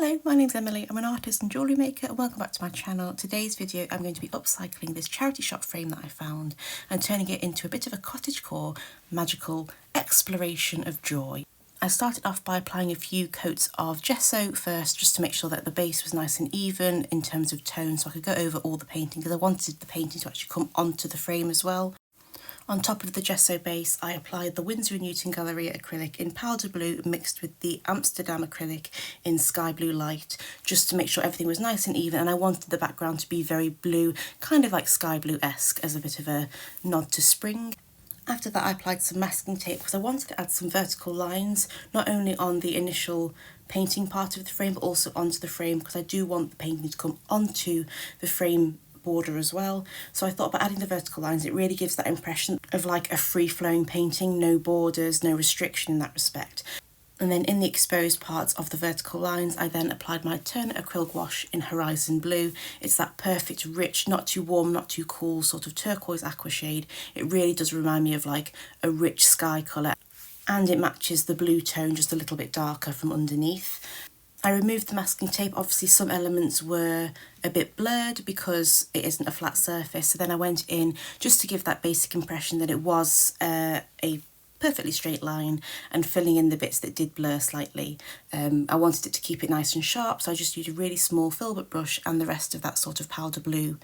Hello, my name's Emily. I'm an artist and jewellery maker and welcome back to my channel. Today's video I'm going to be upcycling this charity shop frame that I found and turning it into a bit of a cottagecore magical exploration of joy. I started off by applying a few coats of gesso first just to make sure that the base was nice and even in terms of tone so I could go over all the painting because I wanted the painting to actually come onto the frame as well. On top of the gesso base, I applied the Winsor & Newton Galleria acrylic in powder blue mixed with the Amsterdam acrylic in sky blue light, just to make sure everything was nice and even, and I wanted the background to be very blue, kind of like sky blue-esque as a bit of a nod to spring. After that I applied some masking tape because I wanted to add some vertical lines, not only on the initial painting part of the frame but also onto the frame because I do want the painting to come onto the frame border as well. So I thought by adding the vertical lines it really gives that impression of like a free-flowing painting, no borders, no restriction in that respect. And then in the exposed parts of the vertical lines I then applied my Turner Acryl Gouache in Horizon Blue. It's that perfect rich, not too warm, not too cool sort of turquoise aqua shade. It really does remind me of like a rich sky colour and it matches the blue tone just a little bit darker from underneath. I removed the masking tape. Obviously some elements were a bit blurred because it isn't a flat surface, so then I went in just to give that basic impression that it was a perfectly straight line and filling in the bits that did blur slightly. I wanted it to keep it nice and sharp, so I just used a really small Filbert brush and the rest of that sort of powder blue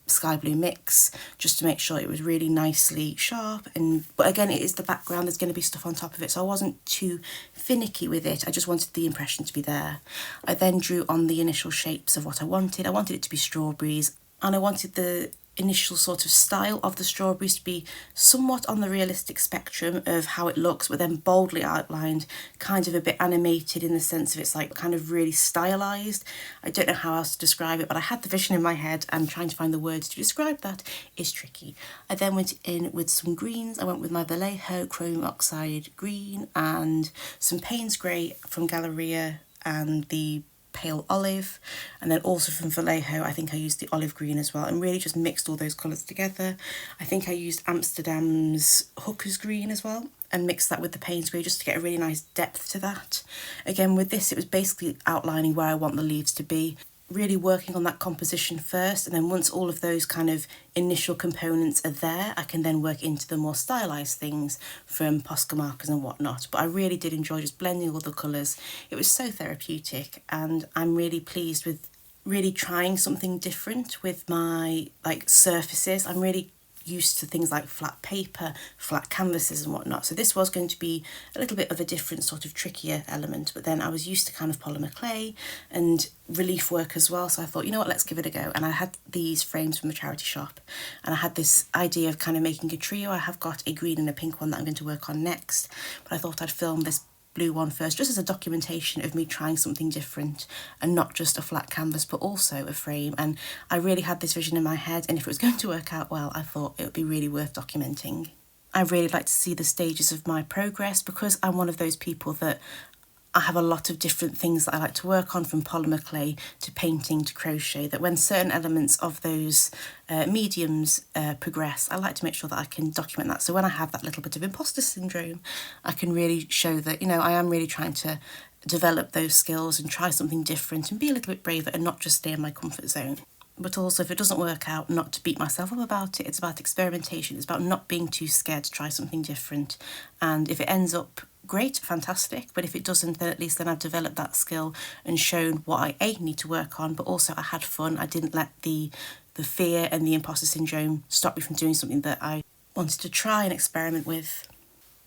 sky blue mix just to make sure it was really nicely sharp. But again, it is the background, there's going to be stuff on top of it, so I wasn't too finicky with it. I just wanted the impression to be there. I then drew on the initial shapes of what I wanted. I wanted it to be strawberries and I wanted the initial sort of style of the strawberries to be somewhat on the realistic spectrum of how it looks, but then boldly outlined, kind of a bit animated in the sense of it's like kind of really stylized. I don't know how else to describe it, but I had the vision in my head and trying to find the words to describe that is tricky. I then went in with some greens. I went with my Vallejo Chrome Oxide green and some Payne's Grey from Galleria and the pale olive, and then also from Vallejo I think I used the olive green as well and really just mixed all those colours together. I think I used Amsterdam's Hooker's green as well and mixed that with the Payne's Grey just to get a really nice depth to that. Again with this it was basically outlining where I want the leaves to be, really working on that composition first, and then once all of those kind of initial components are there I can then work into the more stylized things from Posca markers and whatnot. But I really did enjoy just blending all the colours. It was so therapeutic and I'm really pleased with really trying something different with my like surfaces. I'm really used to things like flat paper, flat canvases and whatnot, so this was going to be a little bit of a different sort of trickier element, but then I was used to kind of polymer clay and relief work as well, so I thought, you know what, let's give it a go. And I had these frames from the charity shop and I had this idea of kind of making a trio. I have got a green and a pink one that I'm going to work on next, but I thought I'd film this blue one first just as a documentation of me trying something different and not just a flat canvas but also a frame. And I really had this vision in my head, and if it was going to work out well I thought it would be really worth documenting. I really like to see the stages of my progress because I'm one of those people that I have a lot of different things that I like to work on, from polymer clay to painting to crochet, that when certain elements of those mediums progress, I like to make sure that I can document that. So when I have that little bit of imposter syndrome, I can really show that, you know, I am really trying to develop those skills and try something different and be a little bit braver and not just stay in my comfort zone. But also if it doesn't work out, not to beat myself up about it. It's about experimentation. It's about not being too scared to try something different. And if it ends up great, fantastic, but if it doesn't, then at least then I've developed that skill and shown what I need to work on, but also I had fun. I didn't let the fear and the imposter syndrome stop me from doing something that I wanted to try and experiment with.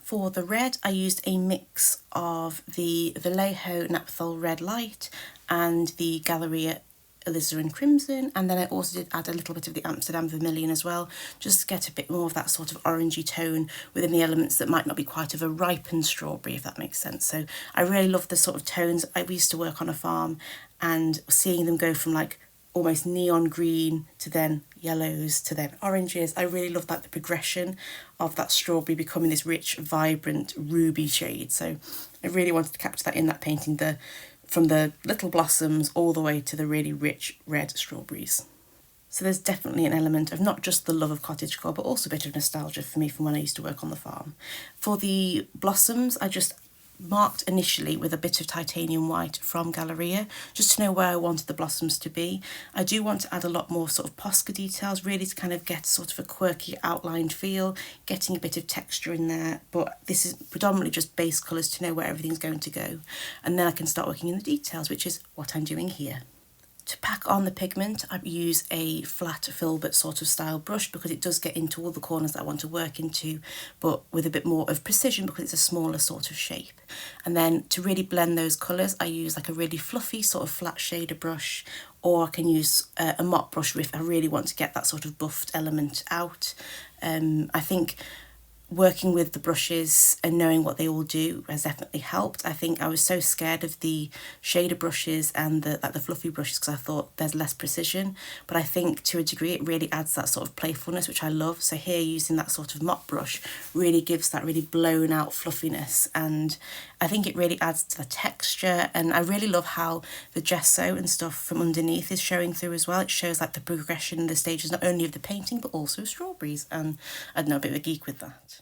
For the red, I used a mix of the Vallejo Napthol Red Light and the Galleria alizarin crimson, and then I also did add a little bit of the Amsterdam vermilion as well, just to get a bit more of that sort of orangey tone within the elements that might not be quite of a ripened strawberry, if that makes sense. So I really love the sort of tones. We used to work on a farm and seeing them go from like almost neon green to then yellows to then oranges. I really love that, the progression of that strawberry becoming this rich, vibrant ruby shade. So I really wanted to capture that in that painting, from the little blossoms all the way to the really rich red strawberries. So there's definitely an element of not just the love of cottagecore, but also a bit of nostalgia for me from when I used to work on the farm. For the blossoms, I just marked initially with a bit of titanium white from Galleria, just to know where I wanted the blossoms to be. I do want to add a lot more sort of Posca details, really to kind of get sort of a quirky outlined feel, getting a bit of texture in there, but this is predominantly just base colours to know where everything's going to go. And then I can start working in the details, which is what I'm doing here. To pack on the pigment, I use a flat Filbert sort of style brush because it does get into all the corners that I want to work into, but with a bit more of precision because it's a smaller sort of shape. And then to really blend those colours, I use like a really fluffy sort of flat shader brush, or I can use a mop brush if I really want to get that sort of buffed element out. I think working with the brushes and knowing what they all do has definitely helped. I think I was so scared of the shader brushes and the fluffy brushes because I thought there's less precision, but I think to a degree it really adds that sort of playfulness, which I love. So here using that sort of mop brush really gives that really blown out fluffiness, and I think it really adds to the texture. And I really love how the gesso and stuff from underneath is showing through as well. It shows like the progression, the stages not only of the painting but also strawberries, and I don't know, a bit of a geek with that.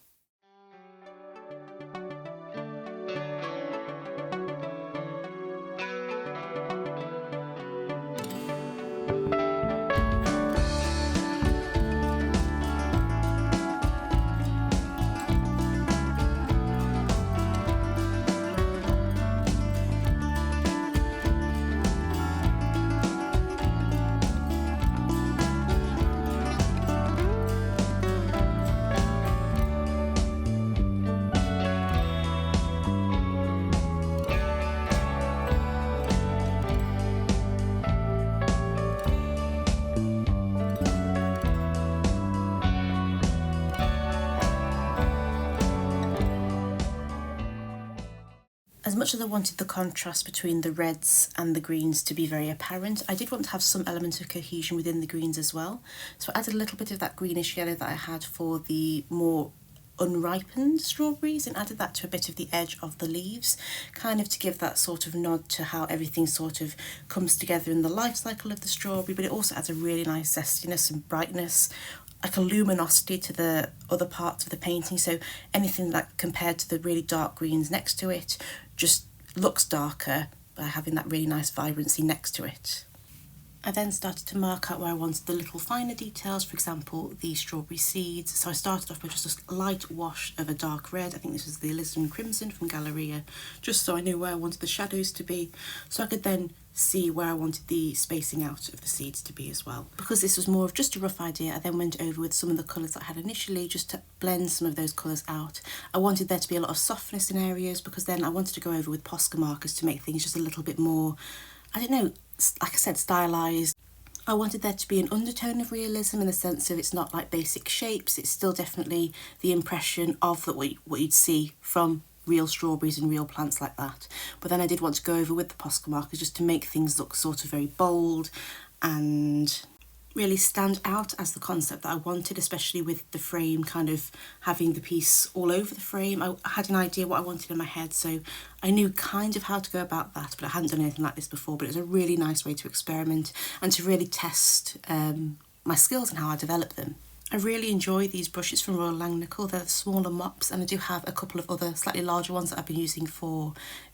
As much as I wanted the contrast between the reds and the greens to be very apparent, I did want to have some element of cohesion within the greens as well. So I added a little bit of that greenish yellow that I had for the more unripened strawberries and added that to a bit of the edge of the leaves, kind of to give that sort of nod to how everything sort of comes together in the life cycle of the strawberry, but it also adds a really nice zestiness and brightness, like a luminosity to the other parts of the painting. So anything like compared to the really dark greens next to it just looks darker by having that really nice vibrancy next to it. I then started to mark out where I wanted the little finer details, for example the strawberry seeds. So I started off with just a light wash of a dark red, I think this was the alizarin crimson from Galleria, just so I knew where I wanted the shadows to be, so I could then see where I wanted the spacing out of the seeds to be as well. Because this was more of just a rough idea, I then went over with some of the colours that I had initially just to blend some of those colours out. I wanted there to be a lot of softness in areas because then I wanted to go over with Posca markers to make things just a little bit more, I don't know, like I said, stylised. I wanted there to be an undertone of realism in the sense of it's not like basic shapes, it's still definitely the impression of what you'd see from real strawberries and real plants like that. But then I did want to go over with the Posca markers just to make things look sort of very bold and really stand out as the concept that I wanted, especially with the frame kind of having the piece all over the frame. I had an idea what I wanted in my head, so I knew kind of how to go about that, but I hadn't done anything like this before. But it was a really nice way to experiment and to really test my skills and how I develop them. I really enjoy these brushes from Royal Langnickel. They're the smaller mops, and I do have a couple of other slightly larger ones that I've been using for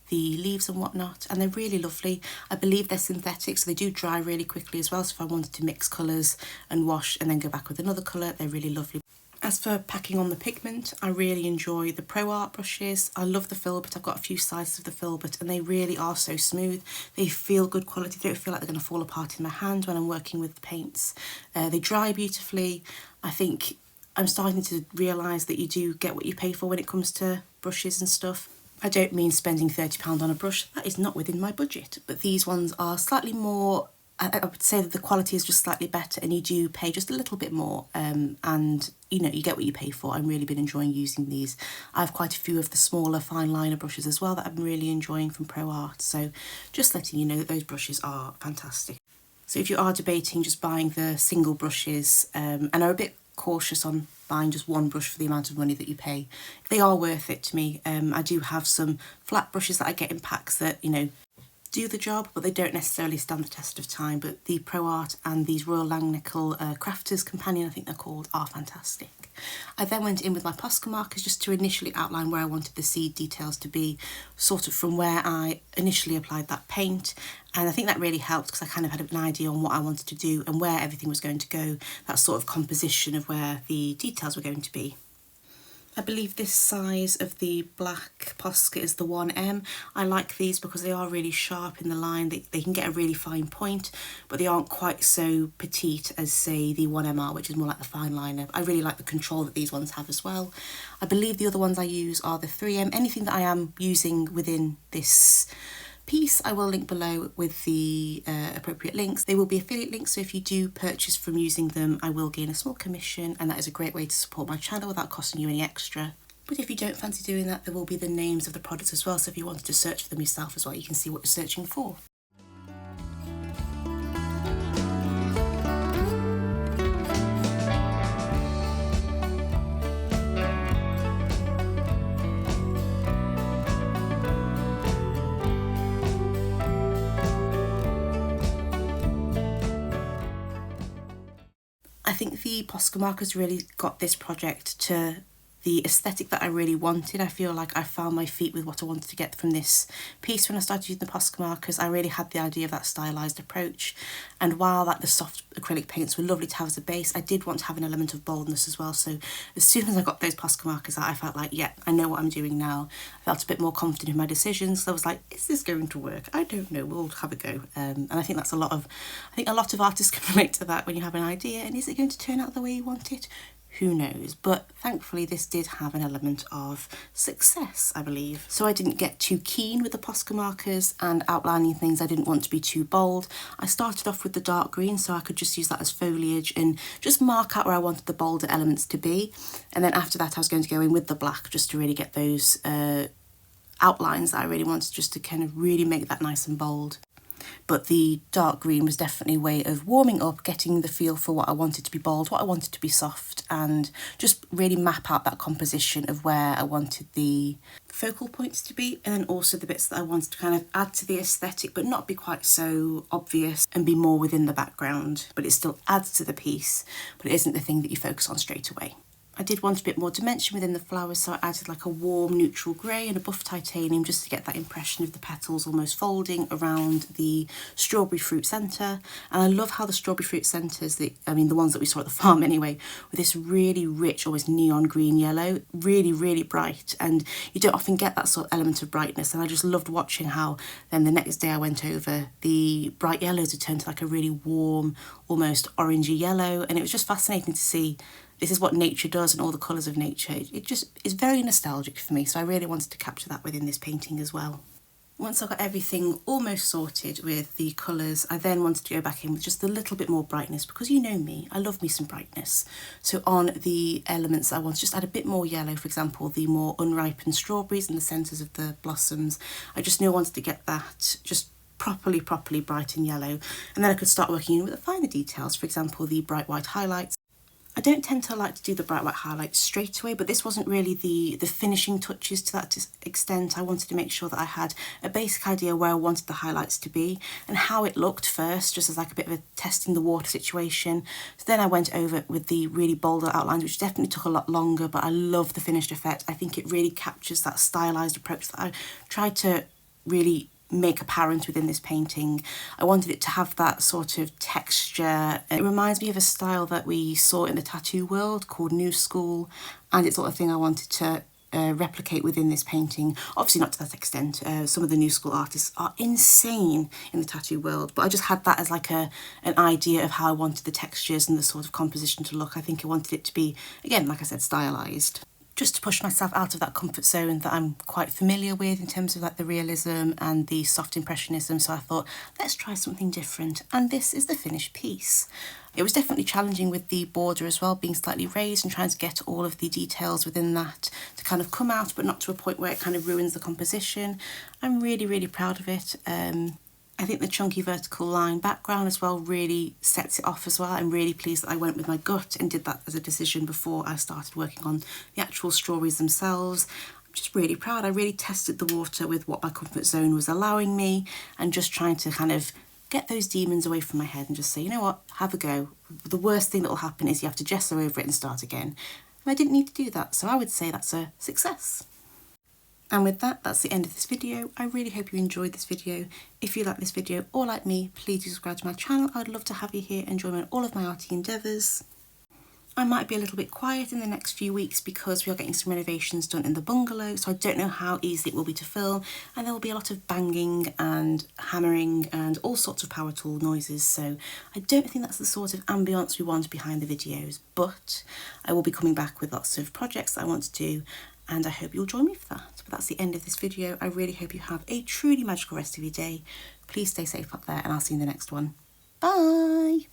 the leaves and whatnot, and they're really lovely. I believe they're synthetic, so they do dry really quickly as well, so if I wanted to mix colours and wash and then go back with another colour, they're really lovely. As for packing on the pigment, I really enjoy the Pro Art brushes. I love the Filbert. I've got a few sizes of the Filbert and they really are so smooth. They feel good quality. They don't feel like they're going to fall apart in my hand when I'm working with the paints. They dry beautifully. I think I'm starting to realise that you do get what you pay for when it comes to brushes and stuff. I don't mean spending £30 on a brush. That is not within my budget. But these ones are slightly more, I would say that the quality is just slightly better and you do pay just a little bit more, and you know, you get what you pay for. I've really been enjoying using these. I have quite a few of the smaller fine liner brushes as well that I've been really enjoying from Pro Art, so just letting you know that those brushes are fantastic. So if you are debating just buying the single brushes and are a bit cautious on buying just one brush for the amount of money that you pay, they are worth it to me. I do have some flat brushes that I get in packs that, you know, do the job, but they don't necessarily stand the test of time. But the Pro Art and these Royal Langnickel Crafters Companion, I think they're called, are fantastic. I then went in with my Posca markers just to initially outline where I wanted the seed details to be, sort of from where I initially applied that paint. And I think that really helped because I kind of had an idea on what I wanted to do and where everything was going to go, that sort of composition of where the details were going to be. I believe this size of the black Posca is the 1M. I like these because they are really sharp in the line. They can get a really fine point, but they aren't quite so petite as, say, the 1MR, which is more like the fine liner. I really like the control that these ones have as well. I believe the other ones I use are the 3M. Anything that I am using within this piece I will link below with the appropriate links. They will be affiliate links, so if you do purchase from using them, I will gain a small commission, and that is a great way to support my channel without costing you any extra. But if you don't fancy doing that, there will be the names of the products as well, so if you wanted to search for them yourself as well, you can see what you're searching for. I think the Posca markers really got this project to the aesthetic that I really wanted. I feel like I found my feet with what I wanted to get from this piece when I started using the Posca markers. I really had the idea of that stylized approach, and while like the soft acrylic paints were lovely to have as a base, I did want to have an element of boldness as well. So as soon as I got those Posca markers out, I felt like, yeah, I know what I'm doing now. I felt a bit more confident in my decisions. So I was like, is this going to work? I don't know, we'll have a go. And I think that's a lot of artists can relate to that when you have an idea, and is it going to turn out the way you want it? Who knows? But thankfully this did have an element of success, I believe. So I didn't get too keen with the Posca markers and outlining things I didn't want to be too bold. I started off with the dark green so I could just use that as foliage and just mark out where I wanted the bolder elements to be. And then after that I was going to go in with the black just to really get those outlines that I really wanted, just to kind of really make that nice and bold. But the dark green was definitely a way of warming up, getting the feel for what I wanted to be bold, what I wanted to be soft, and just really map out that composition of where I wanted the focal points to be, and then also the bits that I wanted to kind of add to the aesthetic but not be quite so obvious and be more within the background, but it still adds to the piece, but it isn't the thing that you focus on straight away. I did want a bit more dimension within the flowers, so I added like a warm neutral grey and a buff titanium just to get that impression of the petals almost folding around the strawberry fruit centre. And I love how the strawberry fruit centres, the ones that we saw at the farm anyway, with this really rich, almost neon green yellow, really, really bright. And you don't often get that sort of element of brightness. And I just loved watching how then the next day I went over, the bright yellows had turned to like a really warm, almost orangey yellow. And it was just fascinating to see. This is what nature does and all the colours of nature. It just is very nostalgic for me, so I really wanted to capture that within this painting as well. Once I got everything almost sorted with the colours, I then wanted to go back in with just a little bit more brightness, because you know me, I love me some brightness. So on the elements I want to just add a bit more yellow, for example, the more unripened strawberries in the centres of the blossoms. I just knew I wanted to get that just properly bright and yellow, and then I could start working in with the finer details, for example, the bright white highlights. I don't tend to like to do the bright white highlights straight away, but this wasn't really the finishing touches to that extent. I wanted to make sure that I had a basic idea where I wanted the highlights to be and how it looked first, just as like a bit of a testing the water situation. So then I went over with the really bolder outlines, which definitely took a lot longer, but I love the finished effect. I think it really captures that stylized approach that I tried to really make apparent within this painting. I wanted it to have that sort of texture. It reminds me of a style that we saw in the tattoo world called New School, and it's the sort of thing I wanted to replicate within this painting. Obviously not to that extent. Some of the New School artists are insane in the tattoo world, but I just had that as like an idea of how I wanted the textures and the sort of composition to look. I think I wanted it to be, again, like I said, stylized. Just to push myself out of that comfort zone that I'm quite familiar with in terms of like the realism and the soft impressionism. So I thought, let's try something different. And this is the finished piece. It was definitely challenging with the border as well, being slightly raised and trying to get all of the details within that to kind of come out, but not to a point where it kind of ruins the composition. I'm really, really proud of it. I think the chunky vertical line background as well really sets it off as well. I'm really pleased that I went with my gut and did that as a decision before I started working on the actual strawberries themselves. just really proud. I really tested the water with what my comfort zone was allowing me, and just trying to kind of get those demons away from my head and just say, you know what, have a go. The worst thing that will happen is you have to gesso over it and start again. And I didn't need to do that, so I would say that's a success. And with that, that's the end of this video. I really hope you enjoyed this video. If you like this video or like me, please do subscribe to my channel. I'd love to have you here and join me on all of my arty endeavours. I might be a little bit quiet in the next few weeks because we are getting some renovations done in the bungalow, so I don't know how easy it will be to film, and there will be a lot of banging and hammering and all sorts of power tool noises, so I don't think that's the sort of ambience we want behind the videos, but I will be coming back with lots of projects that I want to do, and I hope you'll join me for that. But that's the end of this video. I really hope you have a truly magical rest of your day. Please stay safe up there, and I'll see you in the next one. Bye!